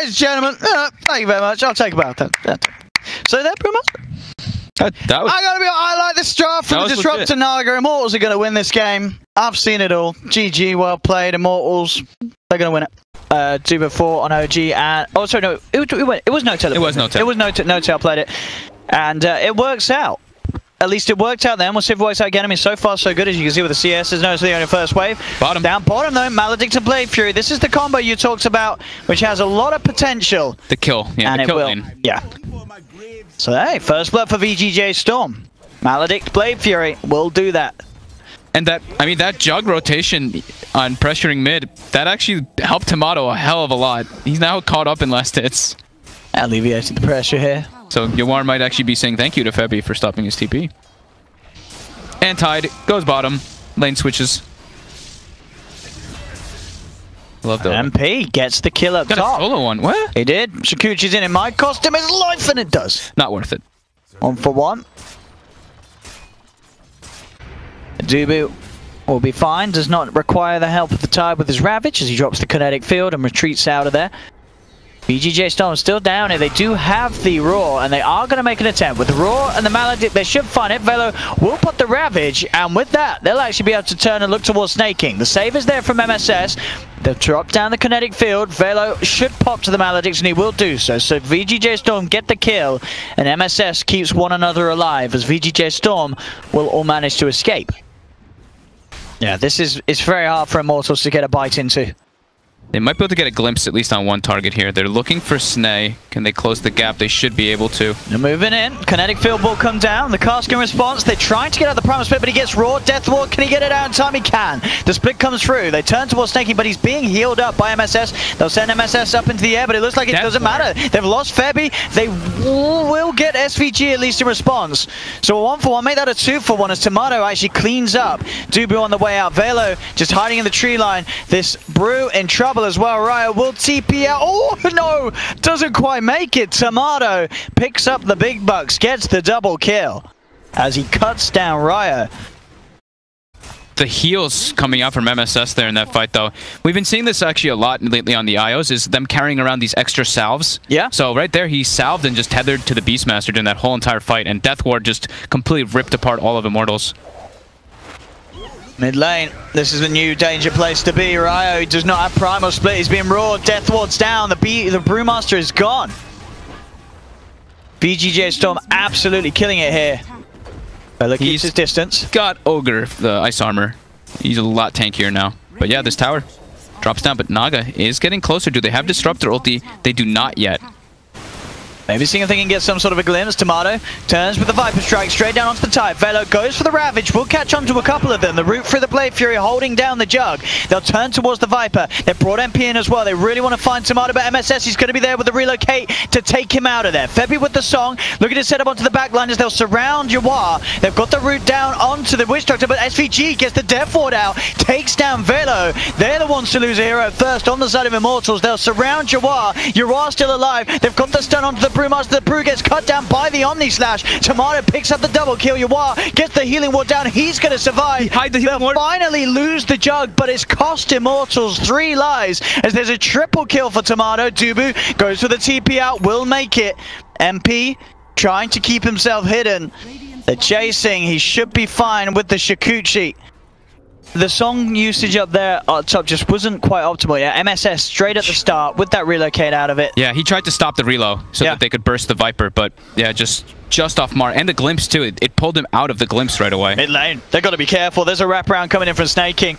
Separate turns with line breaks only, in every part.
ladies and gentlemen, thank you very much. I'll take about that. So that pretty much. I like this draft from the Disruptor Naga. Immortals are going to win this game. I've seen it all. GG, well played. Immortals, they're going to win it. 2-4 on OG, and oh, sorry, no, it was No-Tail. It was No-Tail. It was No-Tail played it, and it works out. At least it worked out then. We'll see if it works out again. I mean, so far so good, as you can see with the CS. There's no the only first wave.
Bottom.
Down bottom though, Maledict and Blade Fury. This is the combo you talked about, which has a lot of potential.
The kill, yeah,
and
the kill
will.
lane.
Yeah. So hey, first blood for VGJ Storm. Maledict, Blade Fury will do that.
And that, I mean, that jug rotation on pressuring mid, that actually helped Tomato a hell of a lot. He's now caught up in last hits.
Alleviated the pressure here.
So Yawar might actually be saying thank you to Febby for stopping his TP. And Tide goes bottom. Lane switches. Love that.
MP gets the kill up
top. Got a solo one. What?
He did. Shikuchi's in. It might cost him his life, and it does.
Not worth it.
1 for 1. Dubu will be fine. Does not require the help of the Tide with his Ravage as he drops the kinetic field and retreats out of there. VGJ Storm still down here. They do have the Roar, and they are going to make an attempt. With the Roar and the Maledict, they should find it. Velo will put the Ravage, and with that, they'll actually be able to turn and look towards Snaking. The save is there from MSS. They'll drop down the kinetic field. Velo should pop to the Maledicts, and he will do so. So VGJ Storm get the kill, and MSS keeps one another alive, as VGJ Storm will all manage to escape. Yeah, it's very hard for Immortals to get a bite into.
They might be able to get a glimpse at least on one target here. They're looking for Snay. Can they close the gap? They should be able to.
They're moving in. Kinetic field will come down. The cask in response. They're trying to get out the primal split, but he gets raw. Death Ward, can he get it out in time? He can. The split comes through. They turn towards Snaking, but he's being healed up by MSS. They'll send MSS up into the air, but it looks like it doesn't matter. They've lost Febby. They will get SVG at least in response. So a 1 for 1. Make that a 2 for 1 as Tomato actually cleans up. Dubu on the way out. Velo just hiding in the tree line. This Brew in trouble as well. Ryo will TP out. Oh no! Doesn't quite make it. Tomato picks up the big bucks, gets the double kill as he cuts down Ryo.
The heals coming out from MSS there in that fight, though. We've been seeing this actually a lot lately on the IOs, is them carrying around these extra salves.
Yeah.
So right there, he salved and just tethered to the Beastmaster during that whole entire fight, and Death Ward just completely ripped apart all of Immortals.
Mid lane, this is a new danger place to be. Ryo does not have primal split, he's being roared. Death Ward's down, the Brewmaster is gone. VGJ Storm absolutely killing it here. Bella keeps his distance.
Got Ogre, the ice armor. He's a lot tankier now. But yeah, this tower drops down, but Naga is getting closer. Do they have Disruptor ulti? They do not yet.
Maybe seeing if they can get some sort of a glimpse. Tomato turns with the Viper Strike straight down onto the Tide. Velo goes for the Ravage. Will catch on to a couple of them. The route through the Blade Fury holding down the Jug. They'll turn towards the Viper. They've brought MP in as well. They really want to find Tomato, but MSS is going to be there with the relocate to take him out of there. Febby with the song. Looking to set up onto the backline as they'll surround Yawar. They've got the route down onto the Witch Doctor, but SVG gets the Death Ward out. Takes down Velo. They're the ones to lose a hero first on the side of Immortals. They'll surround Yawar. Yawar's still alive. They've got the stun onto the Brewmaster. The Brew gets cut down by the Omni Slash. Tomato picks up the double kill. Yawar gets the healing ward down. He's going to survive. They'll finally lose the Jug, but it's cost Immortals 3 lives as there's a triple kill for Tomato. Dubu goes for the TP out, will make it. MP trying to keep himself hidden. They're chasing. He should be fine with the Shikuchi. The song usage up there at top just wasn't quite optimal. Yeah, MSS straight at the start with that relocate out of it.
Yeah, he tried to stop the reload so that they could burst the Viper, but yeah, just off mark. And the glimpse too, it pulled him out of the glimpse right away.
Mid lane, they've got to be careful. There's a wraparound coming in from Snaking.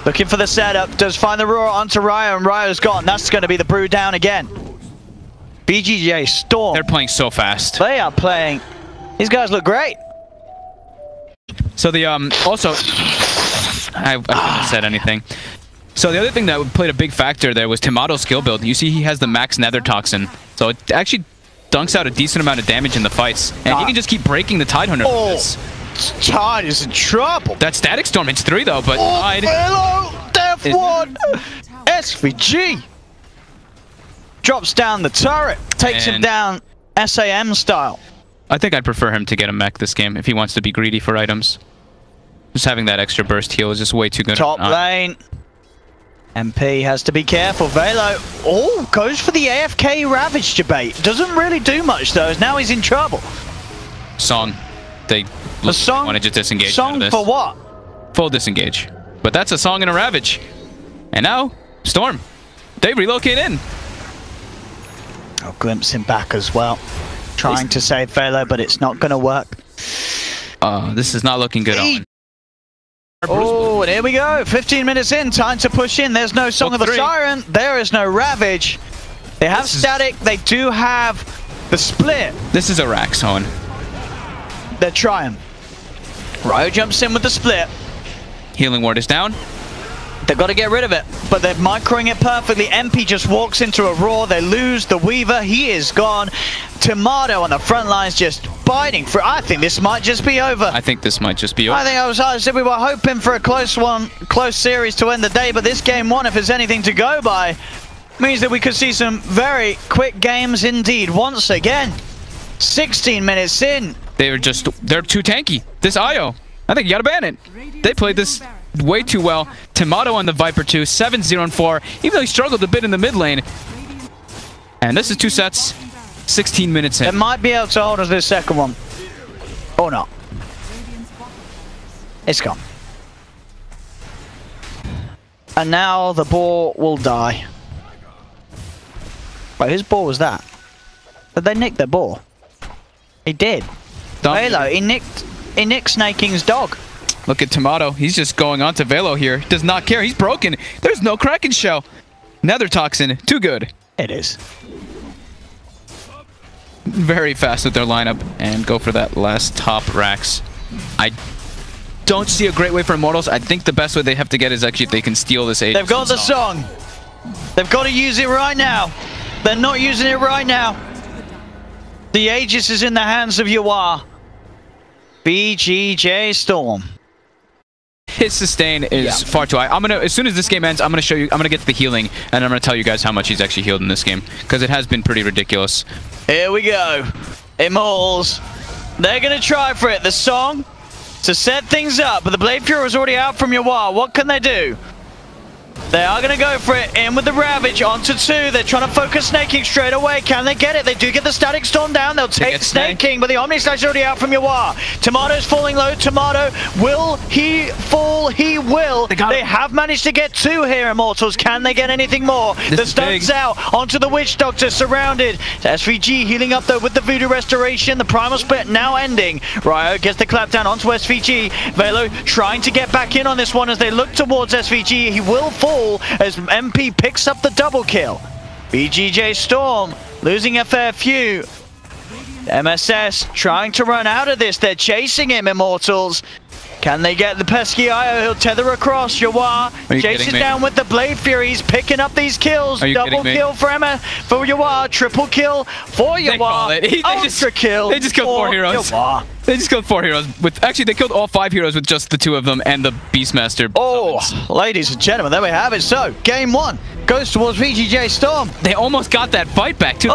Looking for the setup, does find the Roar onto Ryo, and Ryo's gone. That's going to be the Brew down again. VGJ Storm.
They're playing so fast.
They are playing. These guys look great.
So the also, I shouldn't have said anything. So the other thing that played a big factor there was Tomato's skill build. You see he has the max Nether Toxin, so it actually dunks out a decent amount of damage in the fights, and he can just keep breaking the Tidehunter.
Tide is in trouble.
That Static Storm hits 3 though, but Tide.
Hello, Death Ward. SVG drops down the turret, takes him down SAM style.
I think I'd prefer him to get a mech this game if he wants to be greedy for items. Just having that extra burst heal is just way too good.
Top lane. MP has to be careful. Velo, goes for the AFK Ravage debate. Doesn't really do much though, as now he's in trouble.
Song. They wanted to disengage.
Song for what?
Full disengage. But that's a Song and a Ravage. And now, Storm. They relocate in.
Oh, glimpsing back as well. Trying to save Velo, but it's not going to work.
This is not looking good, Owen.
Oh, and here we go. 15 minutes in. Time to push in. There's no Song of the Siren. There is no Ravage. They have Static. They do have the Split.
This is a Rax, Owen.
They're trying. Ryo jumps in with the Split.
Healing Ward is down.
They've got to get rid of it, but they're microing it perfectly. MP just walks into a roar. They lose the Weaver. He is gone. Tomato on the front lines just biting for. I think this might just be over.
I think this might just be over.
I said we were hoping for a close series to end the day, but this game one, if there's anything to go by, means that we could see some very quick games indeed. Once again, 16 minutes in.
They're too tanky. This IO, I think you gotta ban it. They played this way too well. Tomato on the Viper 2, 7-0 and 4, even though he struggled a bit in the mid lane. And this is 2 sets, 16 minutes in.
It might be able to hold us this second one. Or not. It's gone. And now the ball will die. Wait, whose ball was that? Did they nick their ball? He did. Velo, he nicked Snaking's dog.
Look at Tomato. He's just going on to Velo here. Does not care. He's broken. There's no Kraken Shell. Nether Toxin. Too good.
It is.
Very fast with their lineup and go for that last top Rax. I don't see a great way for Immortals. I think the best way they have to get is actually if they can steal this Aegis.
They've got the song. They've got to use it right now. They're not using it right now. The Aegis is in the hands of Yawar. VGJ Storm.
His sustain is far too high. As soon as this game ends, I'm gonna show you. I'm gonna get to the healing, and I'm gonna tell you guys how much he's actually healed in this game, because it has been pretty ridiculous.
Here we go, Immortals. They're gonna try for it. The song to set things up, but the Blade Fury is already out from Yawar. What can they do? They are going to go for it. In with the Ravage onto 2. They're trying to focus Snake straight away. Can they get it? They do get the Static Storm down. They'll take Snake King, but the Omni Slash is already out from Yawar. Tomato's falling low. Tomato, will he fall? He will. They have managed to get 2 here, Immortals. Can they get anything more? The stun's out onto the Witch Doctor, surrounded. SVG healing up though with the Voodoo Restoration. The Primal Split now ending. Ryo gets the clap down onto SVG. Velo trying to get back in on this one as they look towards SVG. He will fall as MP picks up the double kill. VGJ Storm losing a fair few. MSS trying to run out of this. They're chasing him, Immortals. Can they get the pesky IO? He'll tether across. Yawar chases down with the Blade Fury. He's picking up these kills. Double kill for Yawar. Triple kill for Yawar. Ultra kill.
They just killed 4 heroes.
Yawar.
They just killed 4 heroes. Actually, they killed all 5 heroes with just the 2 of them and the Beastmaster.
Oh, ladies and gentlemen, there we have it. So, game 1 goes towards VGJ Storm.
They almost got that fight back, too.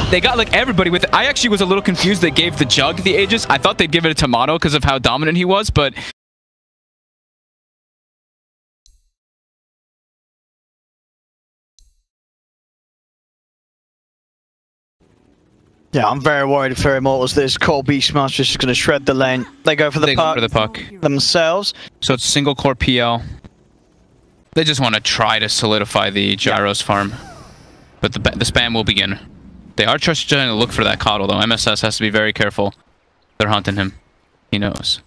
They got like everybody with it. I actually was a little confused they gave the Jug the Aegis. I thought they'd give it a Tomato because of how dominant he was, but...
Yeah, I'm very worried for Immortals. This core Beastmaster is just going to shred the lane. They go for the puck themselves.
So it's single core PL. They just want to try to solidify the Gyros farm. But the spam will begin. They are just trying to look for that Coddle, though. MSS has to be very careful. They're hunting him. He knows.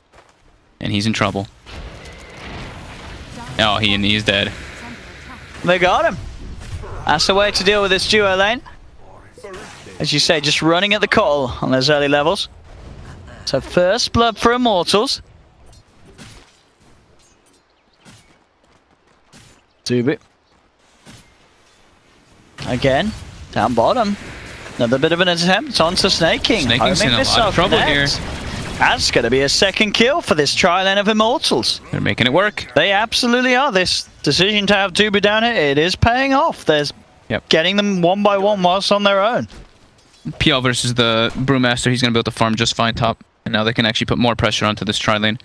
And he's in trouble. Oh, he's dead.
They got him. That's the way to deal with this duo lane. As you say, just running at the Coddle on those early levels. So first blood for Immortals. Zubit. Again, down bottom. Another bit of an attempt onto Snake King.
Snaking's in a lot of trouble here.
That's going to be a second kill for this tri-lane of Immortals.
They're making it work.
They absolutely are. This decision to have Dubu down here, it is paying off. There's getting them 1 by 1 whilst on their own.
PL versus the Brewmaster, he's going to be able to farm just fine top. And now they can actually put more pressure onto this tri-lane.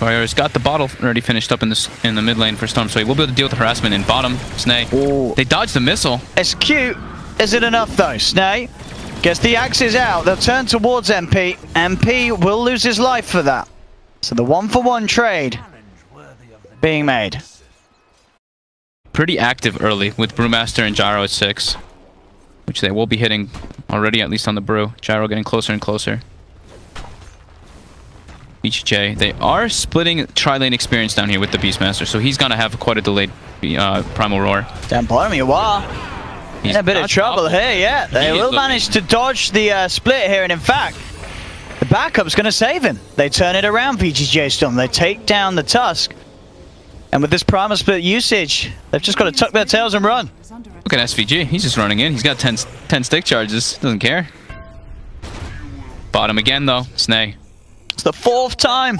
Warrior's got the bottle already finished up in the mid lane for Storm, so he will be able to deal with the harassment in bottom. Snay.
Ooh.
They dodged the missile.
It's cute. Is it enough though? Snay gets the axes out. They'll turn towards MP. MP will lose his life for that. So the 1-for-1 trade being made.
Pretty active early with Brewmaster and Gyro at 6, which they will be hitting already, at least on the Brew. Gyro getting closer and closer. VGJ, they are splitting tri-lane experience down here with the Beastmaster, so he's gonna have quite a delayed Primal Roar.
Down bottom, you are in a bit of trouble here, yeah. They will manage to dodge the split here, and in fact, the backup's gonna save him. They turn it around, VGJ Storm. They take down the Tusk. And with this Primal Split usage, they've just got to tuck their tails and run.
Look at SVG, he's just running in. He's got 10 stick charges, doesn't care. Bottom again though, Snay.
It's the 4th time.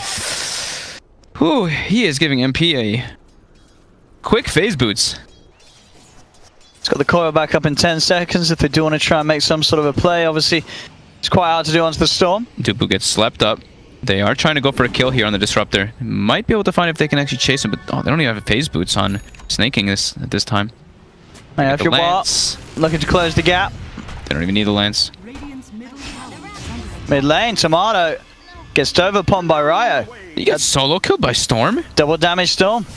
Whew, he is giving MP a quick phase boots.
It's got the coil back up in 10 seconds if they do want to try and make some sort of a play. Obviously, it's quite hard to do onto the Storm.
Dubu gets slept up. They are trying to go for a kill here on the Disruptor. Might be able to find if they can actually chase him, but oh, they don't even have phase boots on snaking this at this time.
Yeah, if you're looking to close the gap.
They don't even need the lance.
Mid lane, Tomato gets dove upon by Ryo.
He gets solo killed by Storm.
Double damage Storm.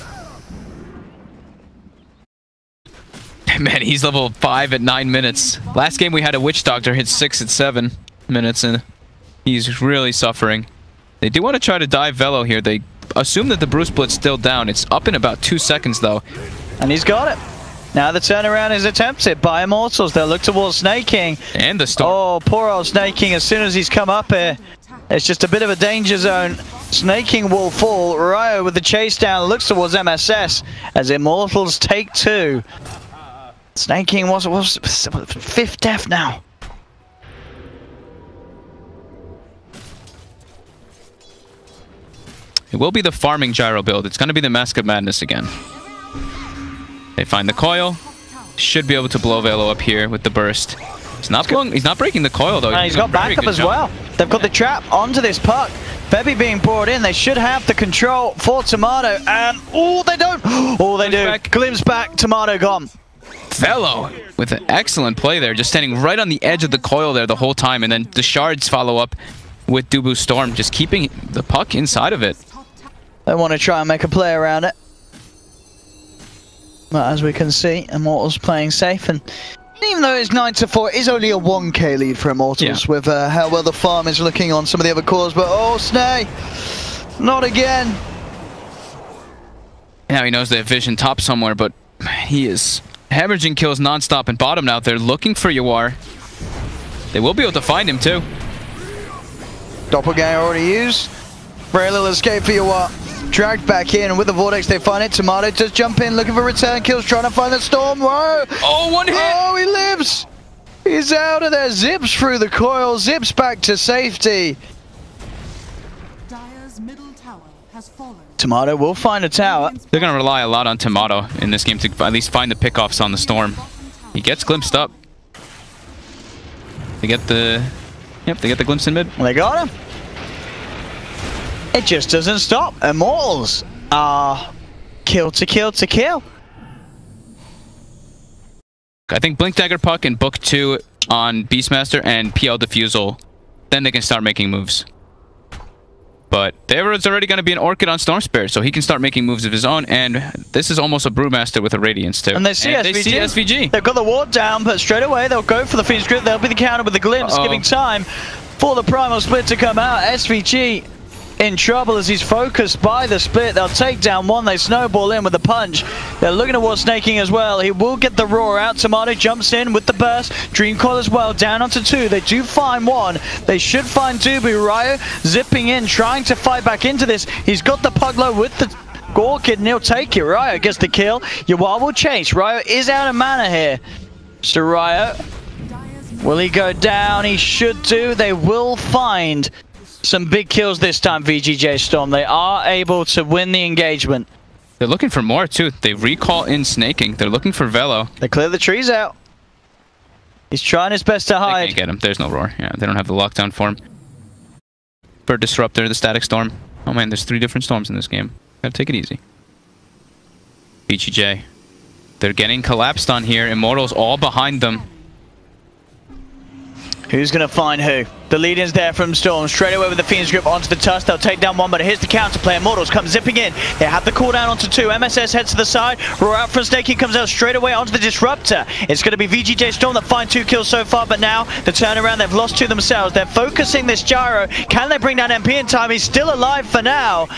Man, he's level 5 at 9 minutes. Last game we had a Witch Doctor hit 6 at 7 minutes, and he's really suffering. They do want to try to dive Velo here. They assume that the Brew Split's still down. It's up in about 2 seconds, though.
And he's got it. Now the turnaround is attempted by Immortals. They'll look towards Snake King.
And the Storm.
Oh, poor old Snake King. As soon as he's come up here, it's just a bit of a danger zone. Snake King will fall. Ryo with the chase down looks towards MSS as Immortals take 2. Snake King was 5th death now.
It will be the farming Gyro build. It's going to be the Mask of Madness again. They find the coil. Should be able to blow Velo up here with the burst. He's not breaking the coil though.
He's got backup as well. They've got the trap onto this puck. Febby being brought in. They should have the control for Tomato. And oh, they don't. Oh, they do. Glimpse back. Tomato gone.
Velo with an excellent play there, just standing right on the edge of the coil there the whole time, and then the shards follow up with Dubu Storm, just keeping the puck inside of it.
They want to try and make a play around it. But as we can see, Immortals playing safe, and even though it's 9-4, it is only a 1k lead for Immortals with how well the farm is looking on some of the other cores. But oh, Snay, not again.
Now he knows they have vision top somewhere, but he is hemorrhaging kills non-stop in bottom now. They're looking for Yawar. They will be able to find him too.
Doppelganger already used. Very little escape for Yawar. Dragged back in, and with the Vortex they find it. Tomato just jump in, looking for return kills, trying to find the Storm. Whoa!
Oh, one hit!
Oh, he lives! He's out of there, zips through the coil, zips back to safety.
Dire's middle tower has fallen.
Tomato will find a tower.
They're going to rely a lot on Tomato in this game to at least find the pickoffs on the Storm. He gets glimpsed up. They get the... Yep, they get the glimpse in mid.
They got him. It just doesn't stop. Immortals are kill to kill to kill.
I think Blink Dagger Puck and Book 2 on Beastmaster and PL Diffusal. Then they can start making moves. But there is already going to be an Orchid on Storm Spirit, so he can start making moves of his own. And this is almost a Brewmaster with a Radiance too.
And they see SVG. They've got the ward down, but straight away they'll go for the Phoenix Grip. They'll be the counter with the Glimpse, giving time for the Primal Split to come out. SVG in trouble as he's focused by the split. They'll take down one. They snowball in with the punch. They're looking towards Snaking as well. He will get the roar out. Tomato jumps in with the burst. Dreamcoil as well, down onto 2. They do find 1. They should find Dubu. Ryo zipping in, trying to fight back into this. He's got the Puglo with the Orchid, and he'll take it. Ryo gets the kill. Yawar will chase. Ryo is out of mana here. So Ryo, will he go down? He should do. They will find some big kills this time, VGJ Storm. They are able to win the engagement.
They're looking for more too. They recall in Snaking. They're looking for Velo.
They clear the trees out. He's trying his best to hide.
They can't get him. There's no roar. Yeah, they don't have the lockdown form. For Disruptor, the Static Storm. Oh man, there's 3 different storms in this game. Gotta take it easy. VGJ. They're getting collapsed on here. Immortals all behind them.
Who's going to find who? The lead-in's there from Storm. Straight away with the Fiend's Grip onto the Tusk. They'll take down one, but here's the counterplay. Immortals come zipping in. They have the cooldown onto 2. MSS heads to the side. Roar out from Snaking comes out straight away onto the Disruptor. It's going to be VGJ Storm that find 2 kills so far, but now the turnaround, they've lost 2 themselves. They're focusing this Gyro. Can they bring down MP in time? He's still alive for now.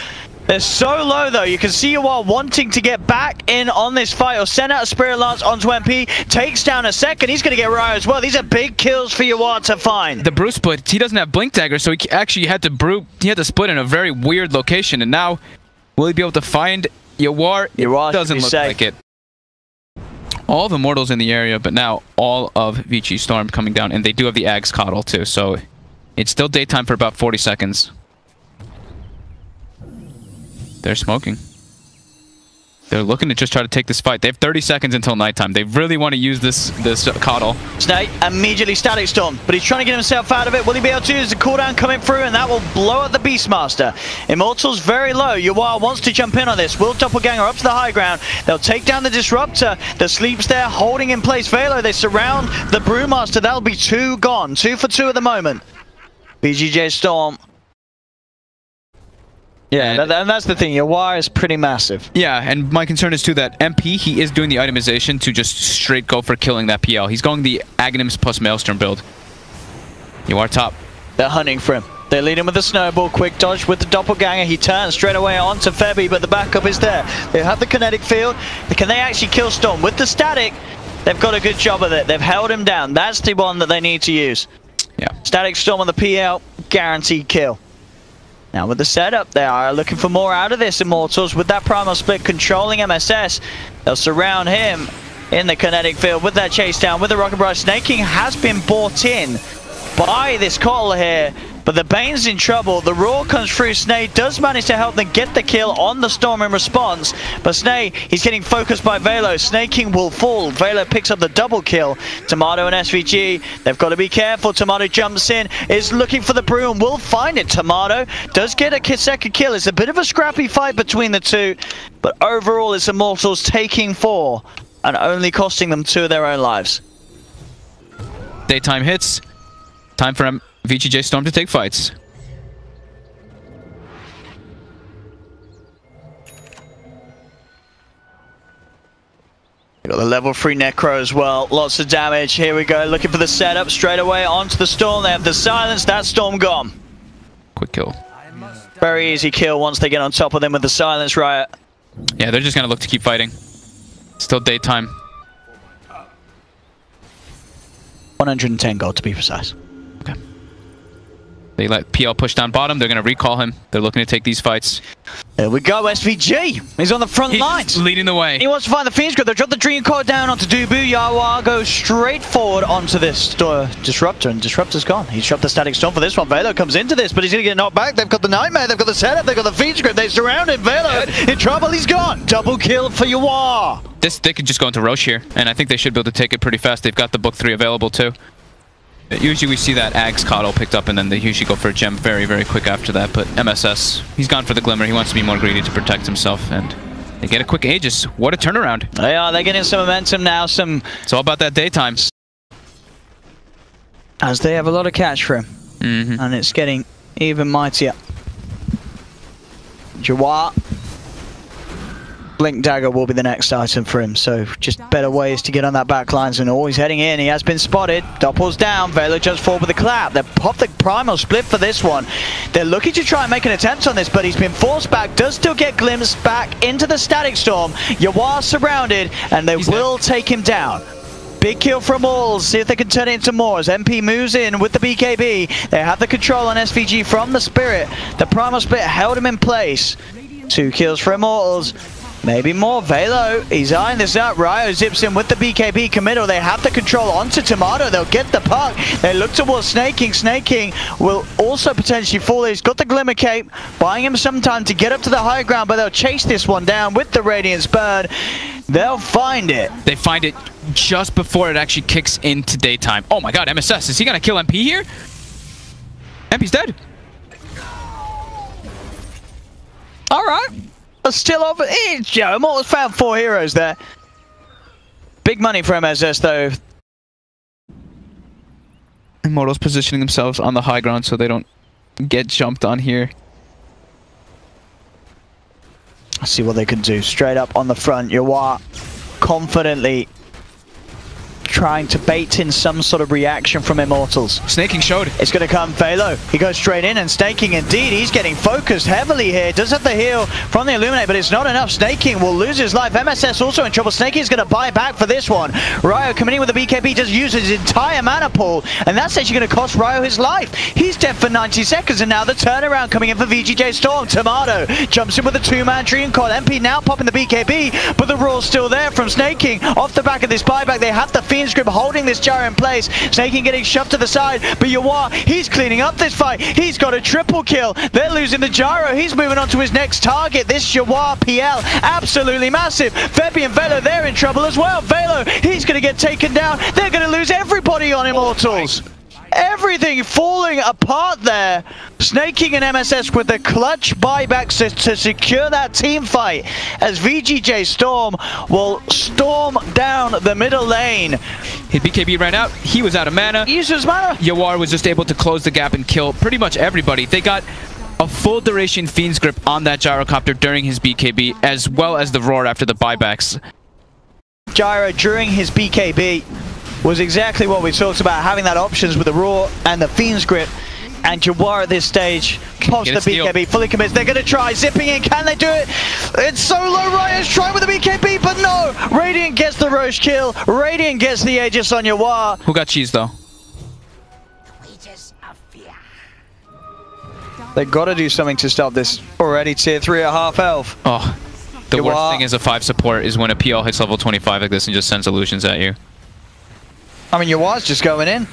They're so low though, you can see you are wanting to get back in on this fight or send out a Spirit Lance onto MP, takes down a second, he's going to get Ryo as well. These are big kills for Yawar to find.
The Brew split, he doesn't have Blink Dagger, so he actually had to split in a very weird location, and now will he be able to find Yawar? It doesn't look like it. All the Immortals in the area, but now all of VG Storm coming down, and they do have the Ags Coddle too, so it's still daytime for about 40 seconds. They're smoking. They're looking to just try to take this fight. They have 30 seconds until nighttime. They really want to use this coddle.
Snake immediately Static Storm, but he's trying to get himself out of it. Will he be able to use the cooldown coming through, and that will blow up the Beastmaster. Immortals very low. Yawar wants to jump in on this. Will Doppelganger up to the high ground. They'll take down the Disruptor. The Sleep's there holding in place Velo. They surround the Brewmaster. That'll be 2 gone. 2 for 2 at the moment. VGJ Storm. Yeah, and that's the thing. Yawar is pretty massive.
Yeah, and my concern is too that MP, he is doing the itemization to just straight go for killing that PL. He's going the Aghanims plus Maelstrom build. Yawar top.
They're hunting for him. They lead him with the snowball. Quick dodge with the Doppelganger. He turns straight away onto Febby, but the backup is there. They have the kinetic field. Can they actually kill Storm? With the static, they've got a good job of it. They've held him down. That's the one that they need to use.
Yeah.
Static Storm on the PL, guaranteed kill. Now with the setup, they are looking for more out of this Immortals. With that primal split controlling MSS, they'll surround him in the kinetic field with that chase down with the Rocket Barrage. Snake King has been bought in by this Coddle here, but the Bane's in trouble. The Roar comes through. Snake does manage to help them get the kill on the Storm in response, but Snake, he's getting focused by Velo. Snake King will fall. Velo picks up the double kill. Tomato and SVG, they've got to be careful. Tomato jumps in, is looking for the Brew and will find it. Tomato does get a second kill. It's a bit of a scrappy fight between the two, but overall it's Immortals taking 4 and only costing them 2 of their own lives.
Daytime hits. Time for VGJ Storm to take fights.
They got the level 3 Necro as well. Lots of damage. Here we go. Looking for the setup straight away onto the Storm. They have the silence. That Storm gone.
Quick kill.
Very easy kill once they get on top of them with the silence riot.
Yeah, they're just going to look to keep fighting. Still daytime.
110 gold to be precise.
Okay. They let PL push down bottom. They're going to recall him. They're looking to take these fights.
There we go, SVG. He's on the front lines.
Leading the way.
He wants to find the Fiend's Grip. They drop the Dream Core down onto Dubu. Yawar goes straight forward onto this Disruptor, and Disruptor's gone. He's dropped the Static Storm for this one. Velo comes into this, but he's going to get knocked back. They've got the Nightmare. They've got the setup. They've got the Fiend's Grip. They surround him. Velo in trouble. He's gone. Double kill for Yawar.
They could just go into Roche here, and I think they should be able to take it pretty fast. They've got the Book 3 available too. Usually we see that Ags Coddle picked up, and then they usually go for a gem very, very quick after that. But MSS, he's gone for the Glimmer. He wants to be more greedy to protect himself, and they get a quick Aegis. What a turnaround.
They are. They're getting some momentum now.
It's all about that daytime.
As they have a lot of catch for him. And it's getting even mightier. Yawar. Blink Dagger will be the next item for him, so just better ways to get on that back lines, and always heading in. He has been spotted. Doppel's down. Velo jumps forward with the clap. They pop the primal split for this one. They're looking to try and make an attempt on this, but he's been forced back. Does still get glimpsed back into the Static Storm. Yawar surrounded, and they will take him down. Big kill from Alls. See if they can turn it into more as MP moves in with the BKB. They have the control on SVG from the Spirit. The primal split held him in place. 2 kills for Immortals. Maybe more. Velo, he's eyeing this up. Ryo zips in with the BKB committal. They have the control onto Tomato. They'll get the puck. They look towards Snake King. Snake King will also potentially fall. He's got the Glimmer Cape, buying him some time to get up to the high ground, but they'll chase this one down with the Radiance Bird. They'll find it.
They find it just before it actually kicks into daytime. Oh my god, MSS, is he going to kill MP here? MP's dead.
Alright. Still over. Yeah, Immortals found 4 heroes there. Big money for MSS though.
Immortals positioning themselves on the high ground so they don't get jumped on here.
Let's see what they can do. Straight up on the front, Yawar confidently trying to bait in some sort of reaction from Immortals.
Snaking showed.
It's going to come Velo. He goes straight in and Snaking indeed. He's getting focused heavily here. Does have the heal from the Illuminate, but it's not enough. Snaking will lose his life. MSS also in trouble. Snaking is going to buy back for this one. Ryo coming in with the BKB, just uses his entire mana pool, and that's actually going to cost Ryo his life. He's dead for 90 seconds, and now the turnaround coming in for VGJ Storm. Tomato jumps in with a 2-man Dream Coil. MP now popping the BKB, but the Raw's still there from Snaking. Off the back of this buyback, they have the Fiend's Grip holding this Gyro in place. Snaking getting shoved to the side, but Yawar, he's cleaning up this fight. He's got a triple kill. They're losing the Gyro. He's moving on to his next target. This Yawar PL, absolutely massive. Febby and Velo, they're in trouble as well. Velo, he's going to get taken down. They're going to lose everybody on Immortals. Everything falling apart there. Snaking and MSS with the clutch buybacks to secure that team fight as VGJ Storm will storm down the middle lane.
His BKB ran out. He was out of mana.
He used his mana.
Yawar was just able to close the gap and kill pretty much everybody. They got a full duration Fiend's Grip on that Gyrocopter during his BKB, as well as the Roar after the buybacks.
Gyro during his BKB was exactly what we talked about, having that options with the Roar and the Fiend's Grip. And Yawar at this stage pops the BKB, fully commits. They're going to try zipping in. Can they do it? It's so low. Ryo's trying with the BKB, but no. Radiant gets the Roche kill. Radiant gets the Aegis on Yawar.
Who got cheese though?
They've got to do something to stop this already tier 3 at half health.
Oh, the worst thing as a 5 support is when a PL hits level 25 like this and just sends illusions at you.
I mean, Yawar's just going in.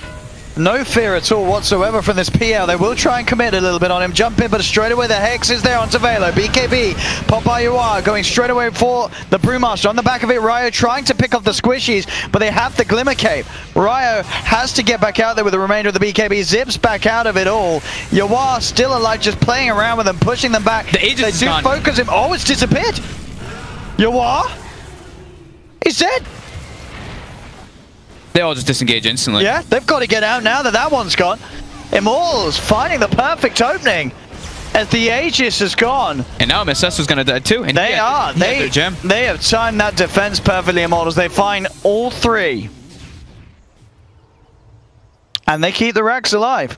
No fear at all whatsoever from this PL. They will try and commit a little bit on him. Jump in, but straight away the Hex is there onto Velo. BKB, pop by Yawar, going straight away for the Brewmaster. On the back of it, Ryo trying to pick off the squishies, but they have the Glimmer Cape. Ryo has to get back out there with the remainder of the BKB. Zips back out of it all. Yawar still alive, just playing around with them, pushing them back.
The Aegis is gone.
Focus him. Oh, it's disappeared. Yawar? He's dead.
They all just disengage instantly.
Yeah, they've got to get out now that that one's gone. Immortals finding the perfect opening as the Aegis is gone.
And now MSS is going to die too. And
they have timed that defense perfectly, Immortals. They find all 3. And they keep the racks alive.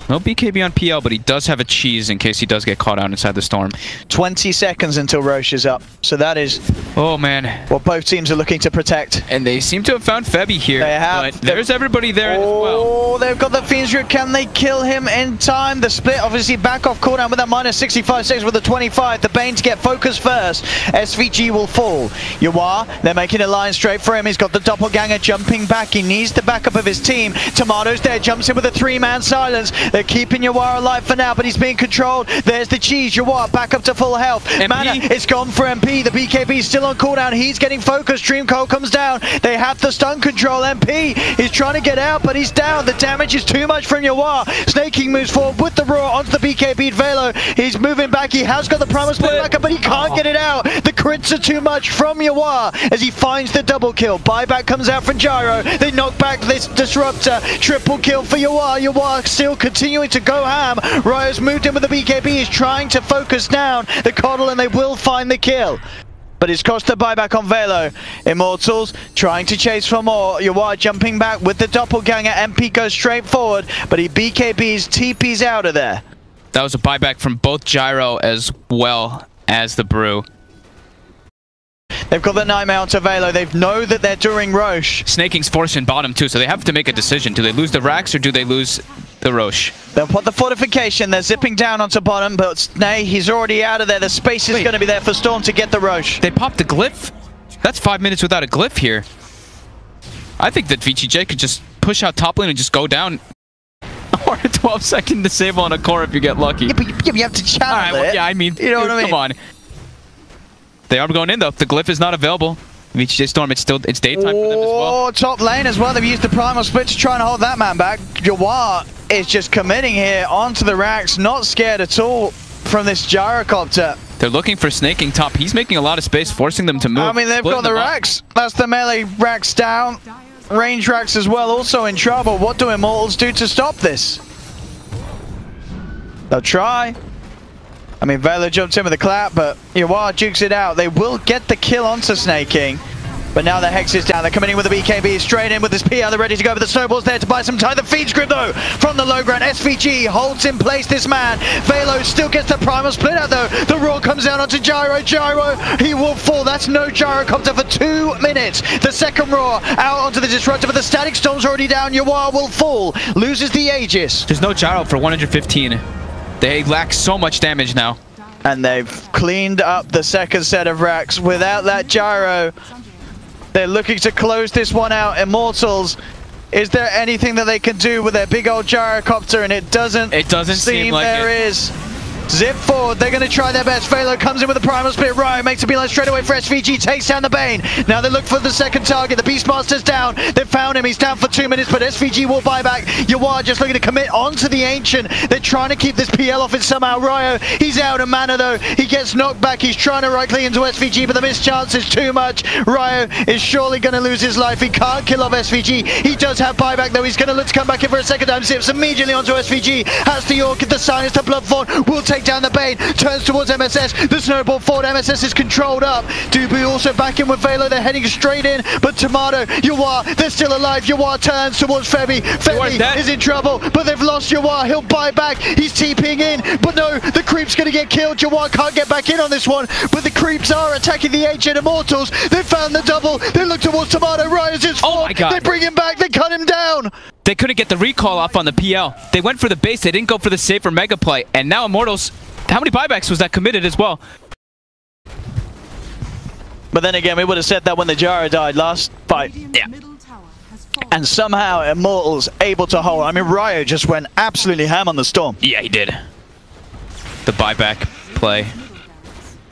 No BKB on PL, but he does have a cheese in case he does get caught out inside the storm.
20 seconds until Roche is up. So that is what both teams are looking to protect.
And they seem to have found Febby here.
They have.
But there's everybody there as well.
Oh, they've got the Fiend's Grip. Can they kill him in time? The split, obviously, back off cooldown with that minus 65 seconds with the 25. The Bane to get focused first. SVG will fall. Yawar, they're making a line straight for him. He's got the Doppelganger jumping back. He needs the backup of his team. Tomato's there, jumps in with a 3-man silence. They're keeping Yawar alive for now, but he's being controlled. There's the cheese. Yawar back up to full health.
MP.
Mana is gone for MP. The BKB is still on cooldown. He's getting focused. Dream Coil comes down. They have the stun control. MP is trying to get out, but he's down. The damage is too much from Yawar. Snaking moves forward with the Roar onto the BKB. Velo, he's moving back. He has got the Primal Split backup, but he can't get it out. The crits are too much from Yawar as he finds the double kill. Buyback comes out from Gyro. They knock back this Disruptor. Triple kill for Yawar. Yawar still continuing to go ham. Ryo's moved in with the BKB. He's trying to focus down the Coddle, and they will find the kill. But it's cost the buyback on Velo. Immortals trying to chase for more. Yawar jumping back with the Doppelganger. MP goes straight forward, but he BKBs, TPs out of there.
That was a buyback from both Gyro as well as the Brew.
They've got the Nightmare onto Velo. They know that they're doing Roche.
Snaking's forcing bottom too, so they have to make a decision. Do they lose the racks or do they lose the Roche?
They'll put the fortification. They're zipping down onto bottom, but nay, he's already out of there. The space is going to be there for Storm to get the Roche.
They popped the glyph? That's 5 minutes without a glyph here. I think that VGJ could just push out top lane and just go down. Or a 12-second disable on a core if you get lucky.
Yeah, but you have to channel it.
Well, yeah, I mean,
you know what I mean?
Come on. They are going in though. The glyph is not available. VGJ Storm, it's daytime for them as well.
Oh, top lane as well. They've used the Primal Split to try and hold that man back. Yawar is just committing here onto the racks, not scared at all. from this gyrocopter.
They're looking for snaking top. He's making a lot of space, forcing them to move.
I mean, they've got the racks. That's the melee racks down. Range racks as well, also in trouble. What do Immortals do to stop this? They'll try. I mean, Vela jumped in with a clap, but Iwar jukes it out. They will get the kill onto Snaking. But now the Hex is down. They're coming in with the BKB straight in with this PL. They're ready to go, but the snowball's there to buy some time. The feed grip though from the low ground. SVG holds in place this man. Velo still gets the primal split out though. The roar comes down onto Gyro. Gyro, he will fall. That's no gyrocopter for 2 minutes. The second roar out onto the disruptor, but the static storm's already down. Yawar will fall. Loses the Aegis.
There's no gyro for 115. They lack so much damage now.
And they've cleaned up the second set of racks. Without that gyro, they're looking to close this one out. Immortals, is there anything that they can do with their big old gyrocopter? And it doesn't seem like there is. Zip forward, they're going to try their best. Velo comes in with the primal split. Ryo makes a beeline straight away for SVG, takes down the Bane. Now they look for the second target. The Beastmaster's down. They've found him. He's down for 2 minutes, but SVG will buy back. Yawar just looking to commit onto the Ancient. They're trying to keep this PL off it somehow. Ryo, he's out of mana though. He gets knocked back. He's trying to right-click into SVG, but the missed chance is too much. Ryo is surely going to lose his life. He can't kill off SVG. He does have buyback though. He's going to look to come back in for a second time. Zips immediately onto SVG. Has the Orchid, the Silence, the Bloodthorn. Will take down the Bane, turns towards MSS, the snowball forward, MSS is controlled up. Dubu also back in with Velo, they're heading straight in, but Tomato, Yawar, they're still alive. Yawar turns towards Febby. Febby is in trouble, but they've lost Yawar. He'll buy back, he's TPing in, but no, the creep's gonna get killed. Yawar can't get back in on this one, but the creeps are attacking the Ancient Immortals. They found the double, they look towards Tomato, Ryo's his fault.
Oh my God.
They bring him back, they cut him down.
They couldn't get the recall off on the PL. They went for the base, they didn't go for the safer mega play, and now Immortals, how many buybacks was that committed as well?
But then again, we would have said that when the Gyro died last fight.
Yeah.
And somehow Immortals able to hold. I mean, Ryo just went absolutely ham on the Storm.
Yeah, he did. The buyback play.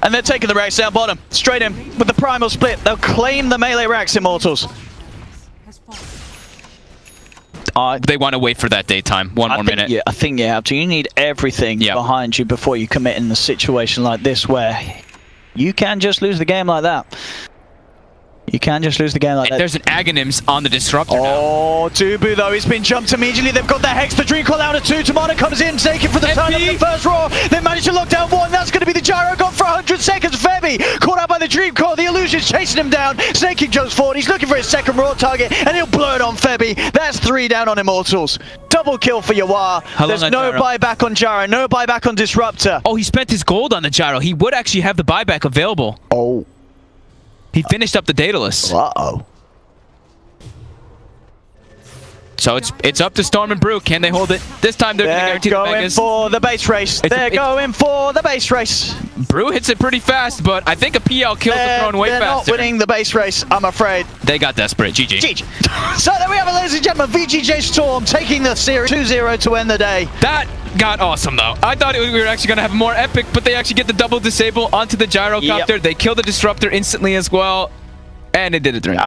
And they're taking the racks down bottom. Straight in with the primal split. They'll claim the melee racks, Immortals.
They want to wait for that daytime. One more minute.
Yeah, I think you have to. You need everything behind you before you commit in a situation like this where you can just lose the game like that. You can just lose the game like that.
There's an Aghanims on the Disruptor now.
Oh, Dubu though, he's been jumped immediately. They've got the Hex, the Dream Call out of 2. Tomato comes in, taking for the turn of the first roar. They managed to lock down 1. That's going to be the Gyro. Got for 100 seconds. Febby caught out by the Dream Call. The Illusion's chasing him down. Snaking jumps forward. He's looking for his second roar target, and he'll blow it on Febby. That's 3 down on Immortals. Double kill for Yawar. There's no buyback on Gyro, no buyback on Disruptor.
Oh, he spent his gold on the Gyro. He would actually have the buyback available.
Oh.
He finished up the Daedalus.
Uh-oh.
So it's up to Storm and Brew. Can they hold it? This time they're going to guarantee the Megas.
They're going for the base race. They're going for the base race.
Brew hits it pretty fast, but I think a PL kills the throne way faster.
They're not winning the base race, I'm afraid.
They got desperate. GG.
GG. So there we have it, ladies and gentlemen. VGJ Storm taking the series 2-0 to end the day.
That got awesome, though. I thought we were actually going to have more epic, but they actually get the double disable onto the gyrocopter. Yep. They kill the Disruptor instantly as well, and it did it 3.